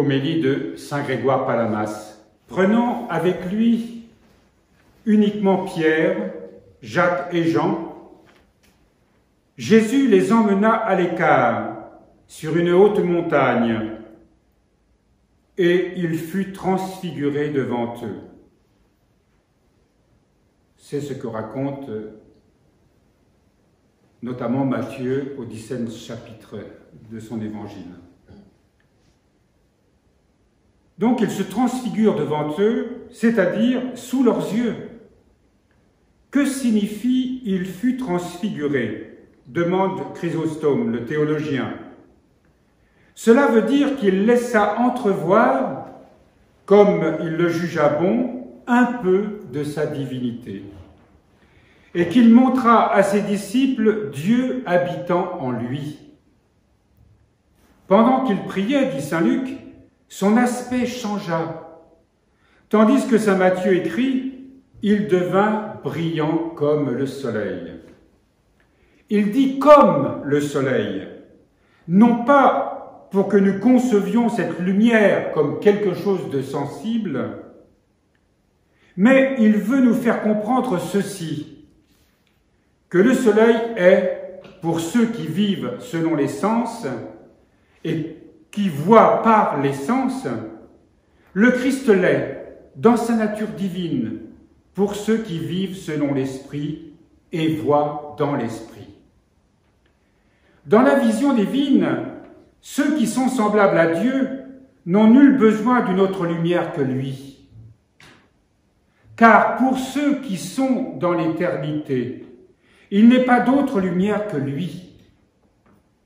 homélie de saint Grégoire Palamas. Prenant avec lui uniquement Pierre, Jacques et Jean, Jésus les emmena à l'écart sur une haute montagne et il fut transfiguré devant eux. C'est ce que raconte notamment Matthieu au 17e chapitre de son évangile. Donc il se transfigure devant eux, c'est-à-dire sous leurs yeux. Que signifie « il fut transfiguré » demande Chrysostome, le théologien. Cela veut dire qu'il laissa entrevoir, comme il le jugea bon, un peu de sa divinité, et qu'il montra à ses disciples Dieu habitant en lui. Pendant qu'il priait, dit saint Luc, son aspect changea, tandis que saint Matthieu écrit « il devint brillant comme le soleil ». Il dit « comme le soleil », non pas pour que nous concevions cette lumière comme quelque chose de sensible, mais il veut nous faire comprendre ceci, que le soleil est, pour ceux qui vivent selon les sens et qui voient par les sens, le Christ l'est dans sa nature divine, pour ceux qui vivent selon l'esprit et voient dans l'esprit. Dans la vision divine, ceux qui sont semblables à Dieu n'ont nul besoin d'une autre lumière que lui. Car pour ceux qui sont dans l'éternité, il n'est pas d'autre lumière que lui.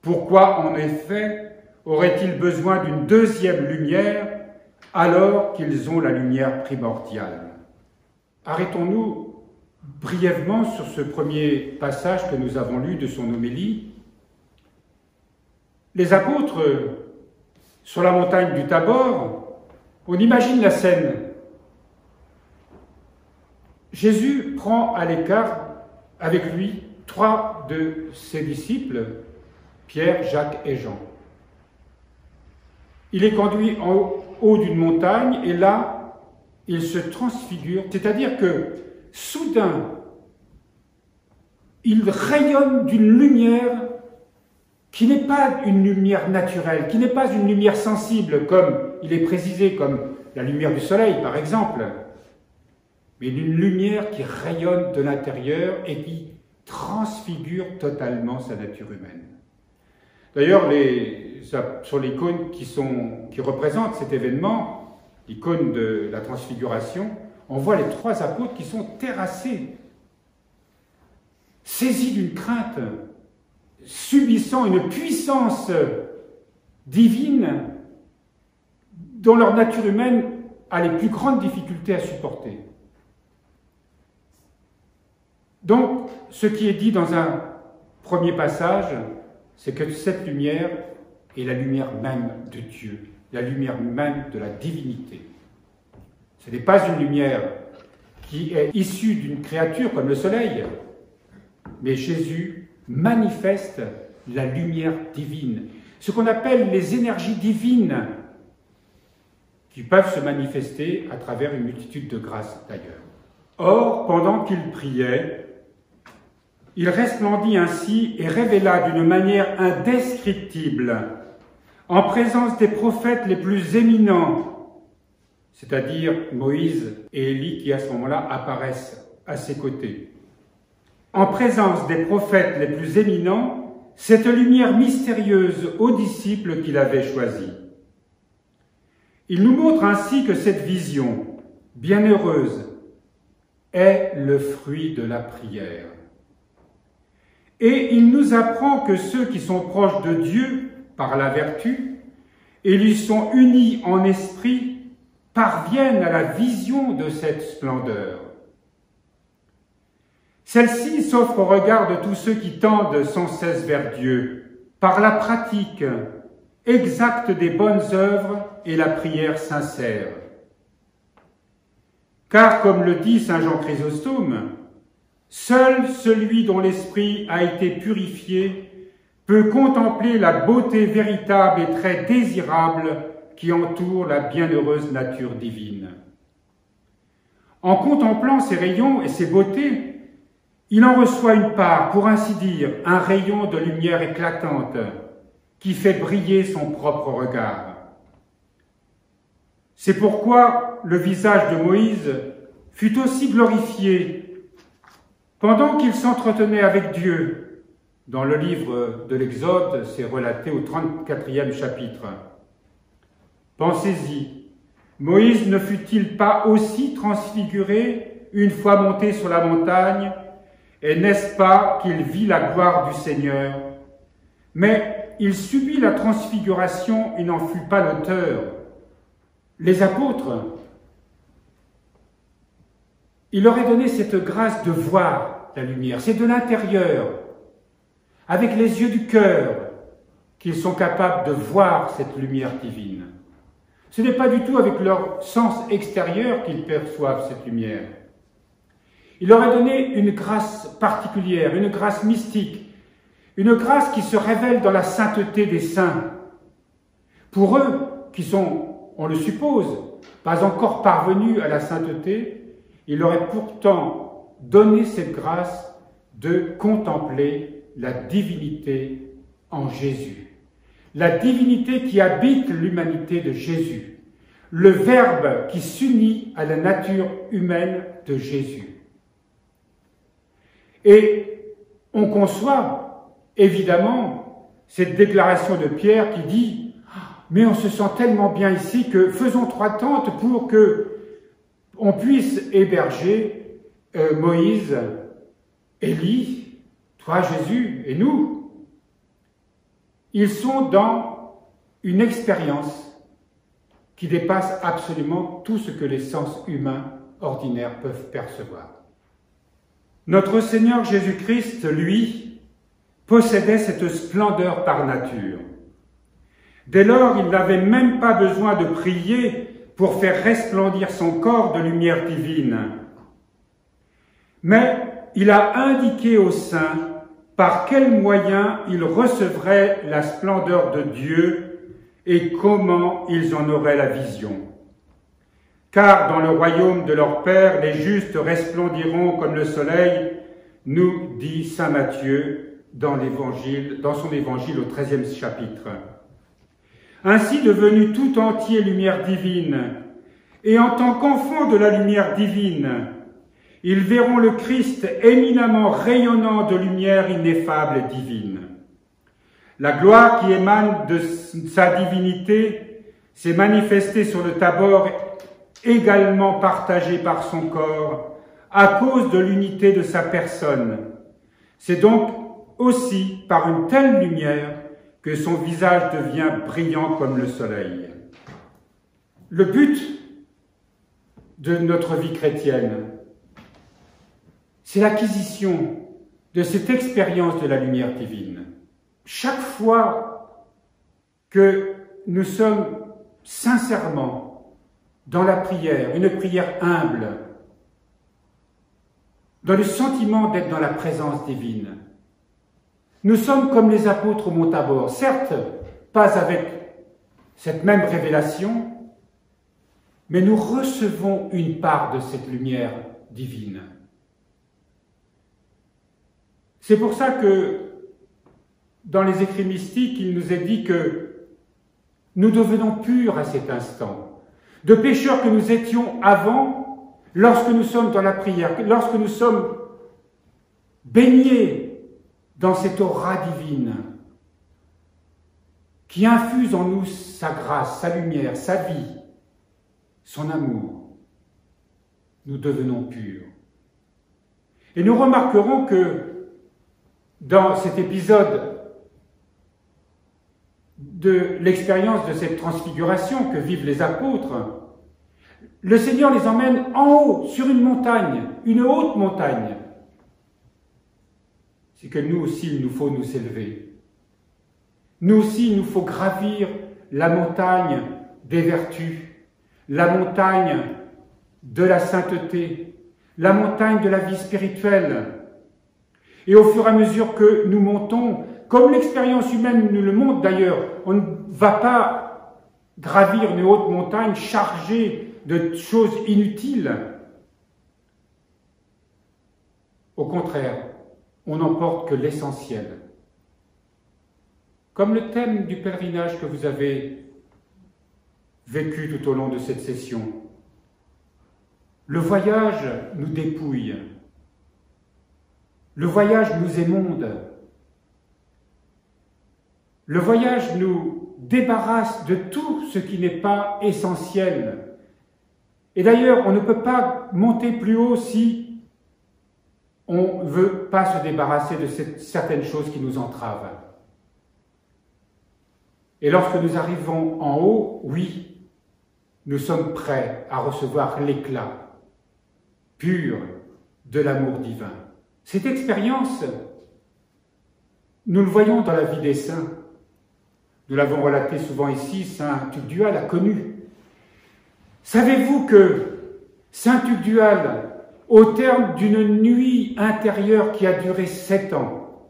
Pourquoi, en effet, auraient-ils besoin d'une deuxième lumière alors qu'ils ont la lumière primordiale? Arrêtons-nous brièvement sur ce premier passage que nous avons lu de son homélie. Les apôtres, sur la montagne du Tabor, on imagine la scène. Jésus prend à l'écart avec lui 3 de ses disciples, Pierre, Jacques et Jean. Il est conduit en haut d'une montagne et là, il se transfigure, c'est-à-dire que soudain, il rayonne d'une lumière qui n'est pas une lumière naturelle, qui n'est pas une lumière sensible, comme il est précisé, comme la lumière du soleil, par exemple, mais d'une lumière qui rayonne de l'intérieur et qui transfigure totalement sa nature humaine. D'ailleurs, sur l'icône qui représente cet événement, l'icône de la transfiguration, on voit les 3 apôtres qui sont terrassés, saisis d'une crainte, subissant une puissance divine dont leur nature humaine a les plus grandes difficultés à supporter. Donc, ce qui est dit dans un premier passage, c'est que cette lumière est la lumière même de Dieu, la lumière même de la divinité. Ce n'est pas une lumière qui est issue d'une créature comme le soleil, mais Jésus manifeste la lumière divine, ce qu'on appelle les énergies divines, qui peuvent se manifester à travers une multitude de grâces d'ailleurs. Or, pendant qu'il priait, il resplendit ainsi et révéla d'une manière indescriptible, en présence des prophètes les plus éminents, c'est-à-dire Moïse et Élie qui à ce moment-là apparaissent à ses côtés. En présence des prophètes les plus éminents, cette lumière mystérieuse aux disciples qu'il avait choisis. Il nous montre ainsi que cette vision, bienheureuse, est le fruit de la prière. Et il nous apprend que ceux qui sont proches de Dieu par la vertu et lui sont unis en esprit parviennent à la vision de cette splendeur. Celle-ci s'offre au regard de tous ceux qui tendent sans cesse vers Dieu, par la pratique exacte des bonnes œuvres et la prière sincère. Car, comme le dit saint Jean Chrysostome, seul celui dont l'esprit a été purifié peut contempler la beauté véritable et très désirable qui entoure la bienheureuse nature divine. En contemplant ces rayons et ces beautés, il en reçoit une part, pour ainsi dire, un rayon de lumière éclatante qui fait briller son propre regard. C'est pourquoi le visage de Moïse fut aussi glorifié pendant qu'il s'entretenait avec Dieu. Dans le livre de l'Exode, c'est relaté au 34e chapitre. Pensez-y, Moïse ne fut-il pas aussi transfiguré une fois monté sur la montagne, et n'est-ce pas qu'il vit la gloire du Seigneur? Mais il subit la transfiguration et n'en fut pas l'auteur. Les apôtres, il leur est donné cette grâce de voir la lumière. C'est de l'intérieur, avec les yeux du cœur, qu'ils sont capables de voir cette lumière divine. Ce n'est pas du tout avec leur sens extérieur qu'ils perçoivent cette lumière. Il leur est donné une grâce particulière, une grâce mystique, une grâce qui se révèle dans la sainteté des saints. Pour eux, qui sont, on le suppose, pas encore parvenus à la sainteté, il leur est pourtant donné cette grâce de contempler la divinité en Jésus. La divinité qui habite l'humanité de Jésus, le Verbe qui s'unit à la nature humaine de Jésus. Et on conçoit évidemment cette déclaration de Pierre qui dit « Mais on se sent tellement bien ici que faisons 3 tentes pour que on puisse héberger Moïse, Élie, toi Jésus et nous. » Ils sont dans une expérience qui dépasse absolument tout ce que les sens humains ordinaires peuvent percevoir. Notre Seigneur Jésus-Christ, lui, possédait cette splendeur par nature. Dès lors, il n'avait même pas besoin de prier pour faire resplendir son corps de lumière divine. Mais il a indiqué aux saints par quels moyens ils recevraient la splendeur de Dieu et comment ils en auraient la vision. Car dans le royaume de leur Père, les justes resplendiront comme le soleil, nous dit saint Matthieu dans son évangile au 13e chapitre. Ainsi devenu tout entier lumière divine, et en tant qu'enfants de la lumière divine, ils verront le Christ éminemment rayonnant de lumière ineffable et divine. La gloire qui émane de sa divinité s'est manifestée sur le Tabor, également partagée par son corps, à cause de l'unité de sa personne. C'est donc aussi par une telle lumière que son visage devient brillant comme le soleil. Le but de notre vie chrétienne, c'est l'acquisition de cette expérience de la lumière divine. Chaque fois que nous sommes sincèrement dans la prière, une prière humble, dans le sentiment d'être dans la présence divine, nous sommes comme les apôtres au mont Tabor, certes pas avec cette même révélation, mais nous recevons une part de cette lumière divine. C'est pour ça que dans les écrits mystiques, il nous est dit que nous devenons purs à cet instant. De pécheurs que nous étions avant, lorsque nous sommes dans la prière, lorsque nous sommes baignés dans cette aura divine qui infuse en nous sa grâce, sa lumière, sa vie, son amour, nous devenons purs. Et nous remarquerons que dans cet épisode de l'expérience de cette transfiguration que vivent les apôtres, le Seigneur les emmène en haut, sur une montagne, une haute montagne. C'est que nous aussi, il nous faut nous élever. Nous aussi, il nous faut gravir la montagne des vertus, la montagne de la sainteté, la montagne de la vie spirituelle. Et au fur et à mesure que nous montons, comme l'expérience humaine nous le montre d'ailleurs, on ne va pas gravir une haute montagne chargée de choses inutiles. Au contraire, on n'emporte que l'essentiel. Comme le thème du pèlerinage que vous avez vécu tout au long de cette session. Le voyage nous dépouille. Le voyage nous émonde. Le voyage nous débarrasse de tout ce qui n'est pas essentiel. Et d'ailleurs, on ne peut pas monter plus haut si on ne veut pas se débarrasser de certaines choses qui nous entravent. Et lorsque nous arrivons en haut, oui, nous sommes prêts à recevoir l'éclat pur de l'amour divin. Cette expérience, nous le voyons dans la vie des saints. Nous l'avons relaté souvent ici, saint Tugdual l'a connu. Savez-vous que saint Tugdual, au terme d'une nuit intérieure qui a duré 7 ans,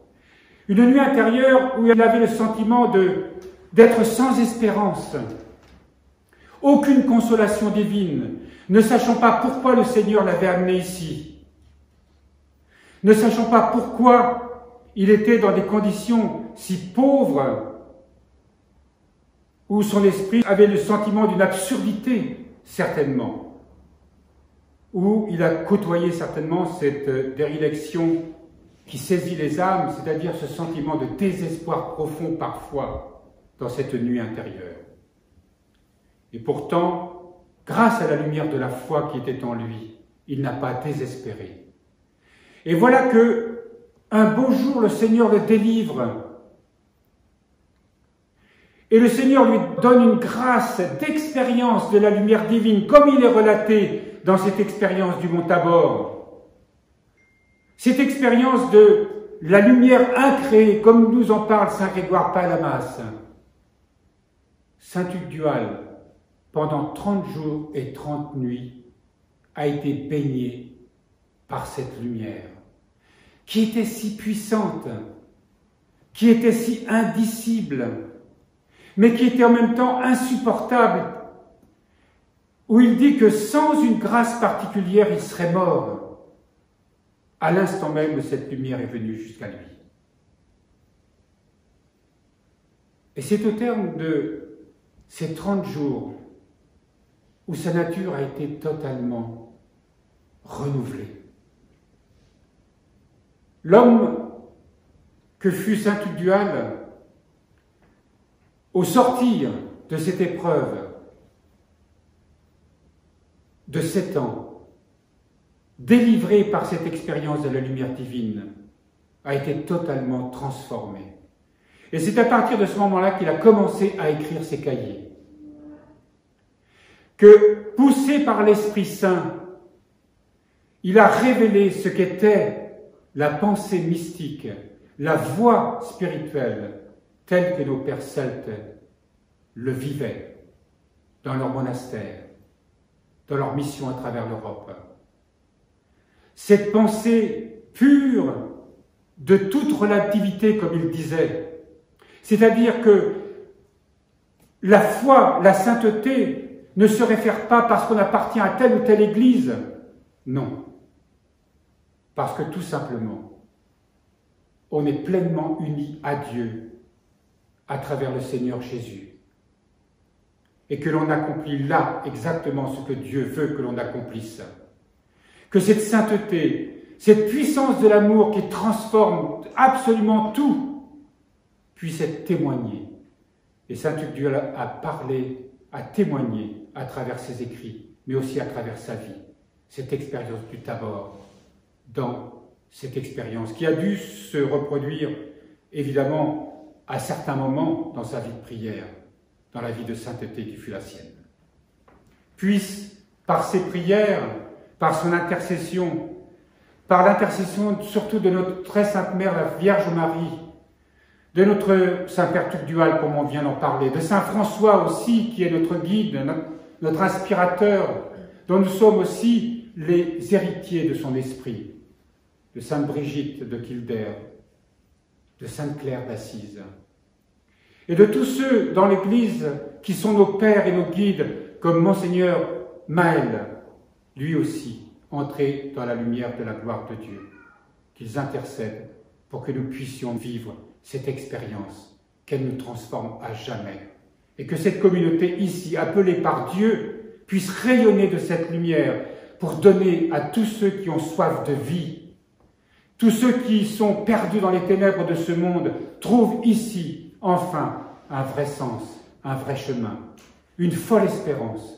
une nuit intérieure où il avait le sentiment d'être sans espérance, aucune consolation divine, ne sachant pas pourquoi le Seigneur l'avait amené ici, ne sachant pas pourquoi il était dans des conditions si pauvres, où son esprit avait le sentiment d'une absurdité, certainement, où il a côtoyé certainement cette déréliction qui saisit les âmes, c'est-à-dire ce sentiment de désespoir profond parfois dans cette nuit intérieure. Et pourtant, grâce à la lumière de la foi qui était en lui, il n'a pas désespéré. Et voilà que, un beau jour, le Seigneur le délivre. Et le Seigneur lui donne une grâce d'expérience de la lumière divine, comme il est relaté dans cette expérience du mont Tabor. Cette expérience de la lumière incréée, comme nous en parle saint Grégoire Palamas. Saint Tugdual, pendant 30 jours et 30 nuits, a été baigné par cette lumière, qui était si puissante, qui était si indicible, mais qui était en même temps insupportable, où il dit que sans une grâce particulière, il serait mort. À l'instant même où cette lumière est venue jusqu'à lui. Et c'est au terme de ces 30 jours où sa nature a été totalement renouvelée. L'homme que fut saint Tugdual, au sortir de cette épreuve de 7 ans, délivré par cette expérience de la lumière divine, a été totalement transformé. Et c'est à partir de ce moment-là qu'il a commencé à écrire ses cahiers. Que, poussé par l'Esprit Saint, il a révélé ce qu'était la pensée mystique, la voie spirituelle, telle que nos pères celtes le vivaient dans leur monastère, dans leur mission à travers l'Europe. Cette pensée pure de toute relativité, comme il disait, c'est-à-dire que la foi, la sainteté, ne se réfère pas parce qu'on appartient à telle ou telle église, non, parce que tout simplement, on est pleinement unis à Dieu à travers le Seigneur Jésus, et que l'on accomplit là exactement ce que Dieu veut que l'on accomplisse. Que cette sainteté, cette puissance de l'amour qui transforme absolument tout, puisse être témoignée. Et saint Tugdual a parlé, a témoigné à travers ses écrits, mais aussi à travers sa vie, cette expérience du Tabor, dans cette expérience qui a dû se reproduire, évidemment, à certains moments dans sa vie de prière, dans la vie de sainteté qui fut la sienne. Puisse, par ses prières, par son intercession, par l'intercession surtout de notre très sainte mère, la Vierge Marie, de notre Saint-Père Tugdual, comme on vient d'en parler, de Saint François aussi, qui est notre guide, notre inspirateur, dont nous sommes aussi les héritiers de son esprit, de Sainte Brigitte de Kildare, de Sainte Claire d'Assise. et de tous ceux dans l'Église qui sont nos pères et nos guides, comme Monseigneur Maël, lui aussi, entré dans la lumière de la gloire de Dieu. Qu'ils intercèdent pour que nous puissions vivre cette expérience, qu'elle nous transforme à jamais. Et que cette communauté ici, appelée par Dieu, puisse rayonner de cette lumière pour donner à tous ceux qui ont soif de vie, tous ceux qui sont perdus dans les ténèbres de ce monde, trouvent ici, enfin, un vrai sens, un vrai chemin, une folle espérance.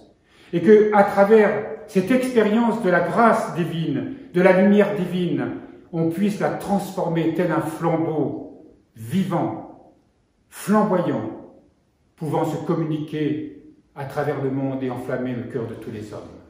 Et que, à travers cette expérience de la grâce divine, de la lumière divine, on puisse la transformer tel un flambeau vivant, flamboyant, pouvant se communiquer à travers le monde et enflammer le cœur de tous les hommes.